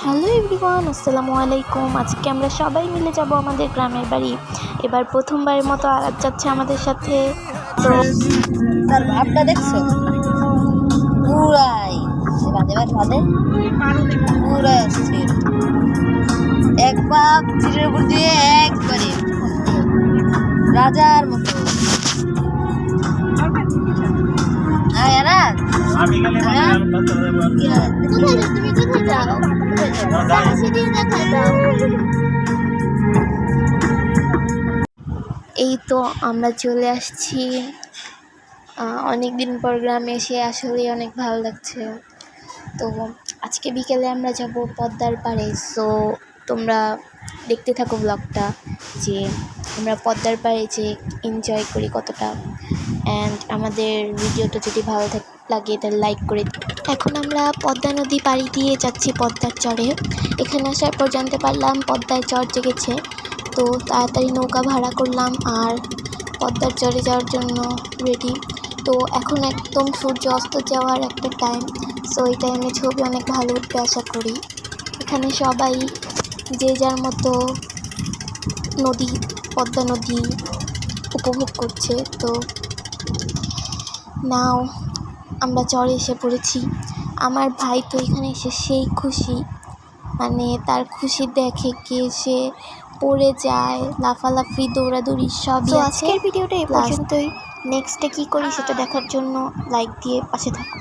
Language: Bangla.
হ্যালো এভরিওয়ান, আসসালামু আলাইকুম। আজকে আমরা সবাই মিলে যাব আমাদের গ্রামের বাড়ি। এবার প্রথমবারের মতো আরাত যাচ্ছে আমাদের সাথে। তো তার ভাবটা দেখছো, পুরাই বাদে বাদে পুরাই আসছে এক বাপ চিটের উপর দিয়ে একবারে রাজার মতো। এই তো আমরা চলে আসছি। অনেক দিন পর গ্রামে এসে আসলে অনেক ভালো লাগছে। তো আজকে বিকেলে আমরা যাব পদ্মার পাড়ে। সো তোমরা দেখতে থাকো ব্লগটা, যে আমরা পদ্মার পাড়ে যে এনজয় করি কতটা। অ্যান্ড আমাদের ভিডিওটা যদি ভালো লাগে তাহলে লাইক করে। এখন আমরা পদ্মা নদী পাড়ি দিয়ে যাচ্ছি পদ্মার চরে। এখানে আসার পর জানতে পারলাম পদ্মায় চর জেগেছে। তো তাড়াতাড়ি নৌকা ভাড়া করলাম আর পদ্মার চরে যাওয়ার জন্য রেডি। তো এখন একদম সূর্য অস্ত যাওয়ার একটা টাইম। সো এই টাইমে ছবি অনেক ভালো উঠবে আশা করি। এখানে সবাই যে যার মতো নদী, পদ্মা নদী উপভোগ করছে। তো নাও আমরা চরে এসে পড়েছি। আমার ভাই তো এখানে এসে সেই খুশি, মানে তার খুশি দেখে কে সে পড়ে যায়, লাফালাফি দৌড়াদৌড়ি সবই আছে। আজকের ভিডিওটা এই পর্যন্তই। নেক্সটে কী করি সেটা দেখার জন্য লাইক দিয়ে পাশে থাকুন।